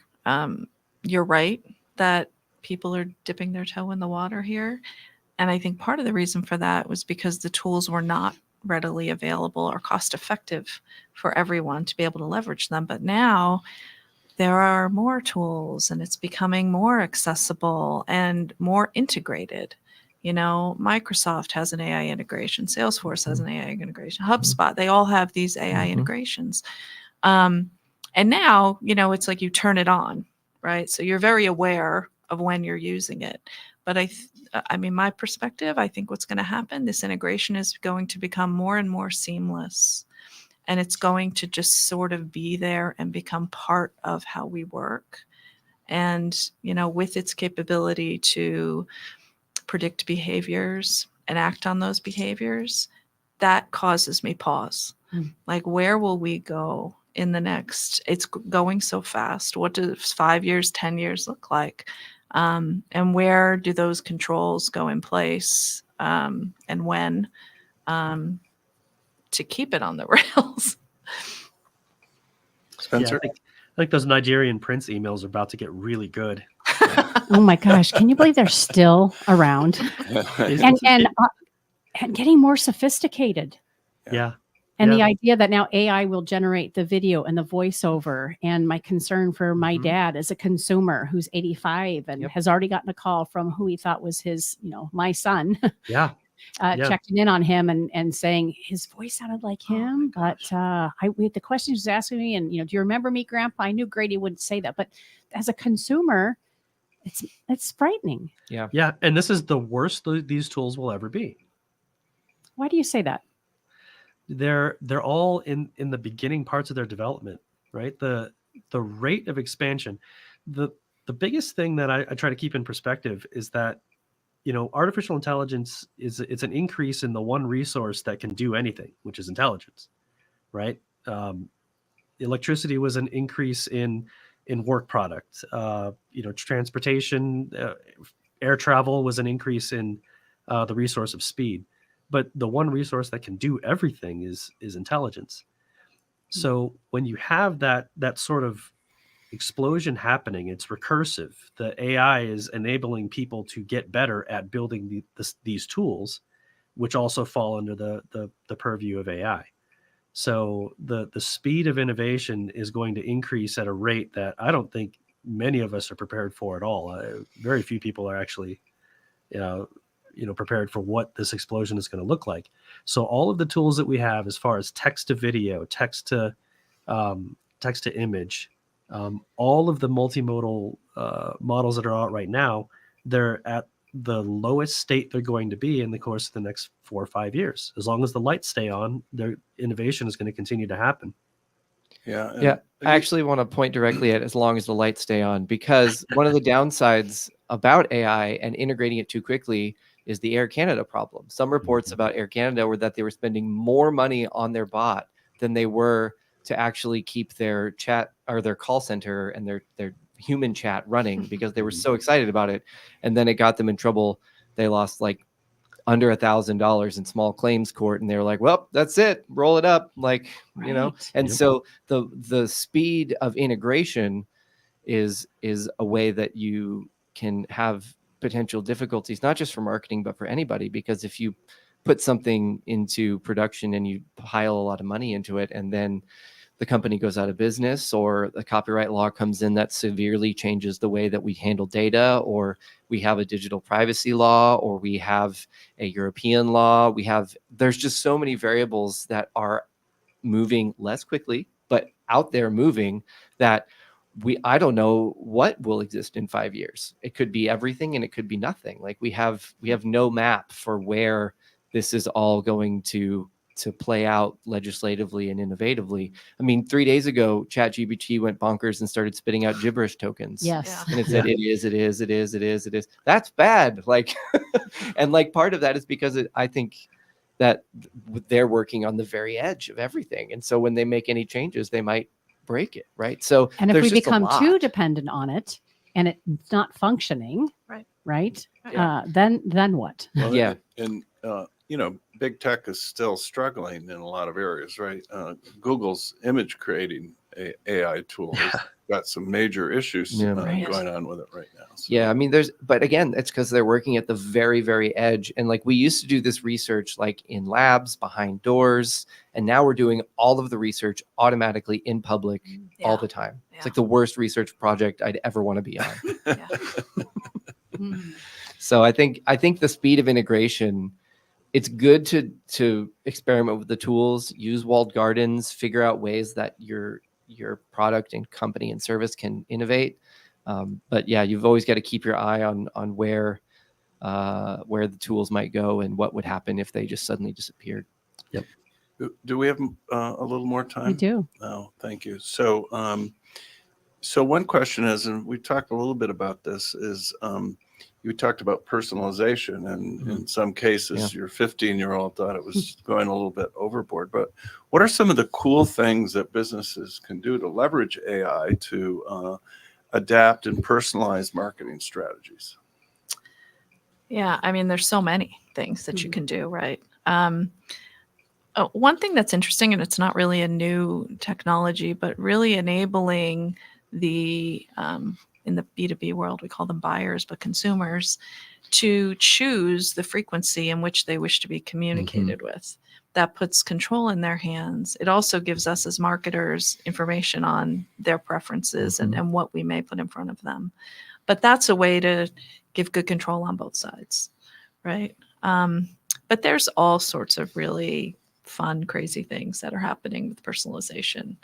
you're right that people are dipping their toe in the water here. And I think part of the reason for that was because the tools were not readily available or cost effective for everyone to be able to leverage them. But now there are more tools and it's becoming more accessible and more integrated. Microsoft has an AI integration, Salesforce has an AI integration, HubSpot, they all have these AI integrations. And now, it's like you turn it on, right? So you're very aware of when you're using it. But I mean, my perspective, I think what's going to happen, this integration is going to become more and more seamless. And it's going to just sort of be there and become part of how we work. And, with its capability to predict behaviors and act on those behaviors, that causes me pause. Like, where will we go in the next? It's going so fast. What does 5 years, 10 years look like? And where do those controls go in place? And when? To keep it on the rails.
Spencer?
Yeah, I think those Nigerian prince emails are about to get really good.
Oh my gosh. Can you believe they're still around and getting more sophisticated?
Yeah.
And the
Yeah.
idea that now AI will generate the video and the voiceover, and my concern for my
Mhm.
dad as a consumer who's 85 and
Yep.
has already gotten a call from who he thought was his, my son,
Yeah. Yeah.
checking in on him and saying his voice sounded like
Oh my
him. But
gosh.
the question he was asking me, and do you remember me, Grandpa? I knew Grady wouldn't say that, but as a consumer, it's frightening.
Yeah. And this is the worst these tools will ever be.
Why do you say that?
They're all in the beginning parts of their development, right? The rate of expansion. The biggest thing that I try to keep in perspective is that, artificial intelligence it's an increase in the one resource that can do anything, which is intelligence, right? Electricity was an increase in work product. Transportation, air travel was an increase in the resource of speed. But the one resource that can do everything is intelligence. So when you have that sort of explosion happening, it's recursive. The AI is enabling people to get better at building these tools, which also fall under the purview of AI. So the speed of innovation is going to increase at a rate that I don't think many of us are prepared for at all. Very few people are actually, prepared for what this explosion is going to look like. So all of the tools that we have, as far as text to video, text to image, all of the multimodal models that are out right now, they're at the lowest state they're going to be in the course of the next 4 or 5 years. As long as the lights stay on, their innovation is going to continue to happen.
Yeah.
Yeah, I actually want to point directly at as long as the lights stay on, because one of the downsides about AI and integrating it too quickly is the Air Canada problem. Some reports about Air Canada were that they were spending more money on their bot than they were to actually keep their chat or their call center and their human chat running, because they were so excited about it. And then it got them in trouble. They lost like under $1,000 in small claims court, and they were like, well, that's it, roll it up, and
Yep.
so the speed of integration is a way that you can have potential difficulties, not just for marketing but for anybody, because if you put something into production and you pile a lot of money into it, and then the company goes out of business, or the copyright law comes in that severely changes the way that we handle data, or we have a digital privacy law, or we have a European law, there's just so many variables that are moving less quickly, but out there moving, that I don't know what will exist in 5 years. It could be everything and it could be nothing. Like we have no map for where this is all going to play out legislatively and innovatively. I mean, 3 days ago, ChatGPT went bonkers and started spitting out gibberish tokens.
Yes.
Yeah.
And it said, it is. That's bad. Like, and like part of that is because I think that they're working on the very edge of everything. And so when they make any changes, they might break it. Right. So,
And if
there's
we
just a
become
lot.
too dependent on it and it's not functioning, right?
Yeah.
Then what?
Well,
Yeah.
And, big tech is still struggling in a lot of areas, right? Google's image creating AI tool has got some major issues
Yeah.
going on with it right now. So.
Yeah, I mean, but again, it's because they're working at the very, very edge. And like we used to do this research like in labs behind doors, and now we're doing all of the research automatically in public all the time. It's like the worst research project I'd ever want to be on. So I think the speed of integration, it's good to experiment with the tools, use walled gardens, figure out ways that your product and company and service can innovate. But yeah, you've always got to keep your eye on where the tools might go and what would happen if they just suddenly disappeared.
Yep.
Do we have a little more time?
We do.
Oh, thank you. So, so one question is, and we talked a little bit about this, is you talked about personalization, and in some cases, your 15-year-old thought it was going a little bit overboard. But what are some of the cool things that businesses can do to leverage AI to adapt and personalize marketing strategies?
Yeah, I mean, there's so many things that you can do, right? One thing that's interesting, and it's not really a new technology, but really enabling the in the B2B world, we call them buyers, but consumers, to choose the frequency in which they wish to be communicated with. that puts control in their hands. It also gives us as marketers information on their preferences and what we may put in front of them. But that's a way to give good control on both sides, right? But there's all sorts of really fun, crazy things that are happening with personalization.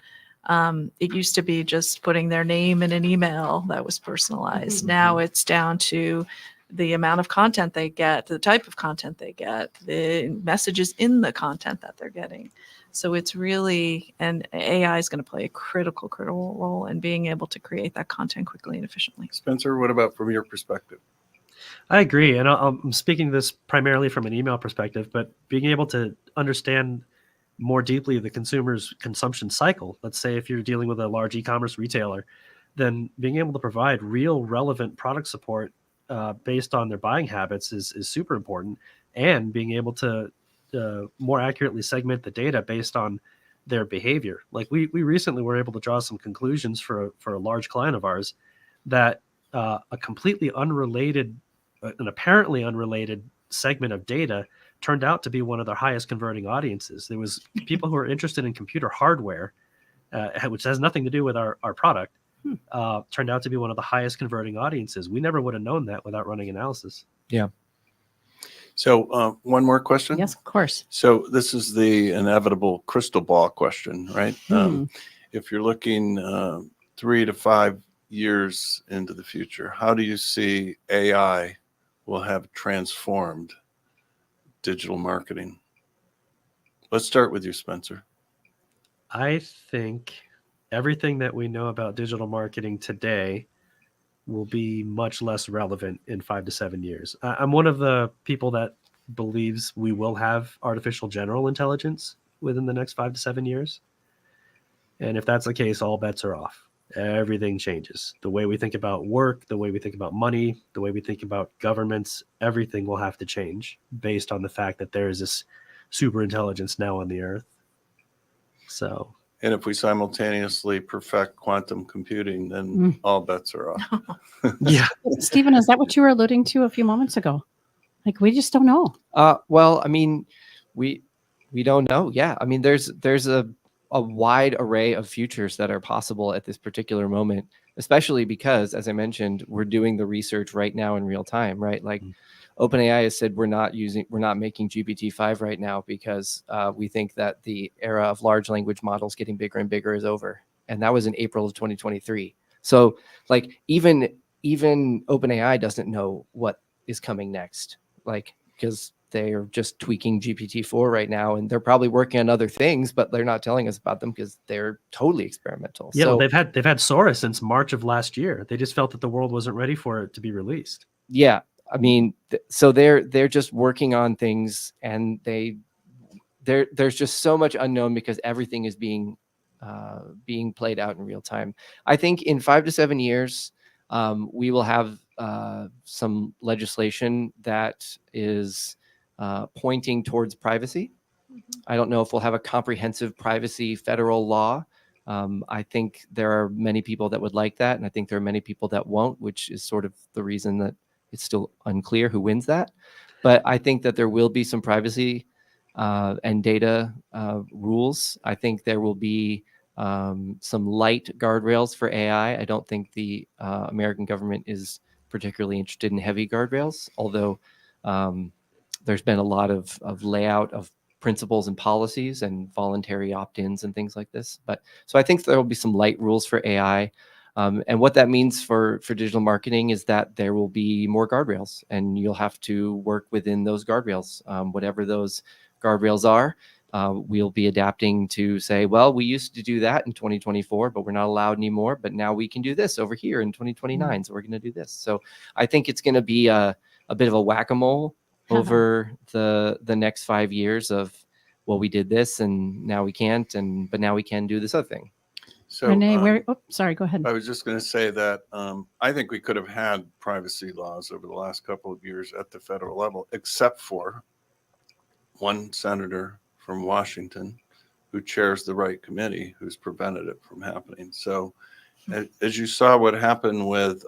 It used to be just putting their name in an email that was personalized. Now it's down to the amount of content they get, the type of content they get, the messages in the content that they're getting. So it's really, and AI is going to play a critical role in being able to create that content quickly and efficiently.
Spencer, what about from your perspective?
I agree. And I'm speaking this primarily from an email perspective, but being able to understand more deeply the consumer's consumption cycle. Let's say if you're dealing with a large e-commerce retailer, then being able to provide real relevant product support based on their buying habits is super important, and being able to more accurately segment the data based on their behavior. Like we recently were able to draw some conclusions for a large client of ours that a completely unrelated, an apparently unrelated segment of data turned out to be one of their highest converting audiences. There was people who are interested in computer hardware, which has nothing to do with our product, turned out to be one of the highest converting audiences. We never would have known that without running analysis.
Yeah.
So one more question.
Yes, of course.
So this is the inevitable crystal ball question, right? If you're looking 3 to 5 years into the future, how do you see AI will have transformed digital marketing? Let's start with you, Spencer.
I think everything that we know about digital marketing today will be much less relevant in 5 to 7 years. I'm one of the people that believes we will have artificial general intelligence within the next 5 to 7 years. And if that's the case, all bets are off. Everything changes. The way we think about work, the way we think about money, the way we think about governments, everything will have to change based on the fact that there is this super intelligence now on the earth. So,
and if we simultaneously perfect quantum computing, then all bets are off.
Yeah.
Steven, is that what you were alluding to a few moments ago? Like, we just don't know.
Well, I mean, we don't know. Yeah. I mean, there's a wide array of futures that are possible at this particular moment, especially because, as I mentioned, we're doing the research right now in real time, right? Like OpenAI has said we're not making GPT-5 right now because we think that the era of large language models getting bigger and bigger is over. And that was in April of 2023. So like even OpenAI doesn't know what is coming next, like, because they are just tweaking GPT-4 right now, and they're probably working on other things, but they're not telling us about them because they're totally experimental.
Yeah,
so,
well, they've had Sora since March of last year. They just felt that the world wasn't ready for it to be released.
Yeah, I mean, so they're just working on things, and there's just so much unknown because everything is being played out in real time. I think in 5 to 7 years, we will have some legislation that is pointing towards privacy. I don't know if we'll have a comprehensive privacy federal law. I think there are many people that would like that, and I think there are many people that won't, which is sort of the reason that it's still unclear who wins that. But I think that there will be some privacy and data rules. I think there will be some light guardrails for AI. I don't think the American government is particularly interested in heavy guardrails, although there's been a lot of layout of principles and policies and voluntary opt-ins and things like this. But so I think there will be some light rules for AI. And what that means for digital marketing is that there will be more guardrails, and you'll have to work within those guardrails. Whatever those guardrails are, we'll be adapting to say, well, we used to do that in 2024, but we're not allowed anymore. But now we can do this over here in 2029. So we're going to do this. So I think it's going to be a bit of a whack-a-mole over the next 5 years of, well, we did this and now we can't, but now we can do this other thing.
So,
Renee, sorry, go ahead.
I was just going to say that I think we could have had privacy laws over the last couple of years at the federal level, except for one senator from Washington who chairs the right committee who's prevented it from happening. So as you saw what happened with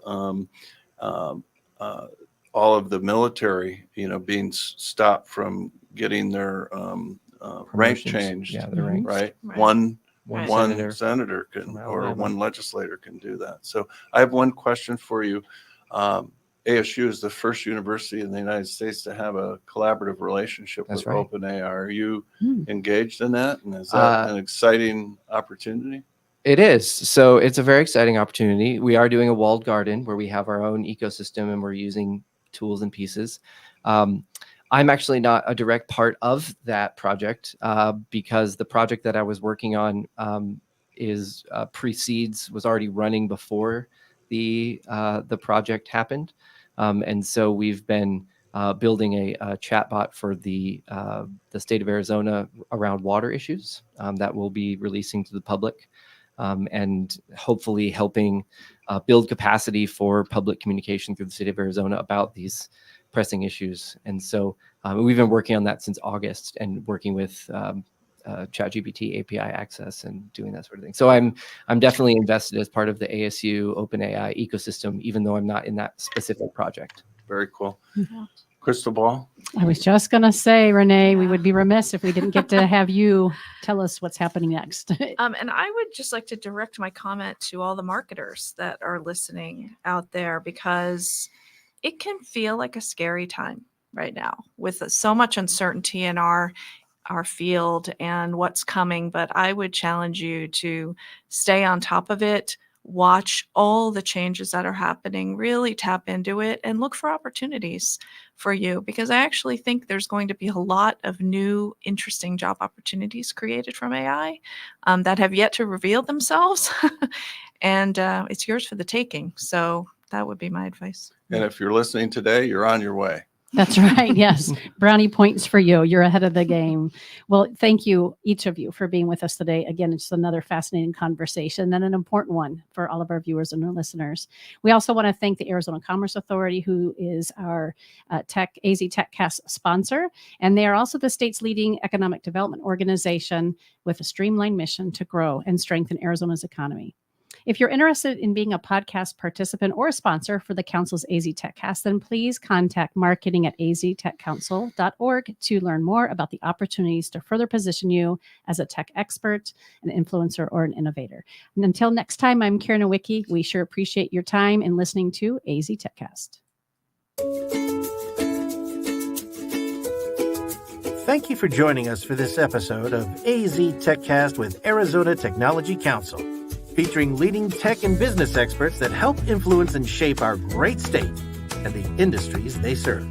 all of the military, being stopped from getting their rank
Promotions.
changed,
Yeah, the ranks.
right?
Right.
One
Right.
senator can,
from
or
Alabama.
one legislator can do that. So I have one question for you. ASU is the first university in the United States to have a collaborative relationship
That's
with
right.
OpenAI. Are you
Hmm.
engaged in that? And is that an exciting opportunity?
It is. So it's a very exciting opportunity. We are doing a walled garden where we have our own ecosystem and we're using tools and pieces. I'm actually not a direct part of that project because the project that I was working on was already running before the project happened. And so we've been building a chatbot for the state of Arizona around water issues that we'll be releasing to the public. And hopefully helping build capacity for public communication through the state of Arizona about these pressing issues. And so we've been working on that since August and working with ChatGPT API access and doing that sort of thing. So I'm definitely invested as part of the ASU OpenAI ecosystem, even though I'm not in that specific project.
Very cool.
Yeah.
Crystal ball?
I was just going to say, Renee, we
Yeah.
would be remiss if we didn't get to have you tell us what's happening next.
And I would just like to direct my comment to all the marketers that are listening out there, because it can feel like a scary time right now with so much uncertainty in our field and what's coming. But I would challenge you to stay on top of it, watch all the changes that are happening, really tap into it and look for opportunities for you, because I actually think there's going to be a lot of new, interesting job opportunities created from AI that have yet to reveal themselves. And it's yours for the taking. So that would be my advice.
And if you're listening today, you're on your way.
That's right. Yes. Brownie points for you. You're ahead of the game. Well, thank you, each of you, for being with us today. Again, it's another fascinating conversation and an important one for all of our viewers and our listeners. We also want to thank the Arizona Commerce Authority, who is our AZ TechCast sponsor. And they are also the state's leading economic development organization with a streamlined mission to grow and strengthen Arizona's economy. If you're interested in being a podcast participant or a sponsor for the Council's AZ TechCast, then please contact marketing@aztechcouncil.org to learn more about the opportunities to further position you as a tech expert, an influencer, or an innovator. And until next time, I'm Karen Nowicki. We sure appreciate your time in listening to AZ TechCast.
Thank you for joining us for this episode of AZ TechCast with Arizona Technology Council, featuring leading tech and business experts that help influence and shape our great state and the industries they serve.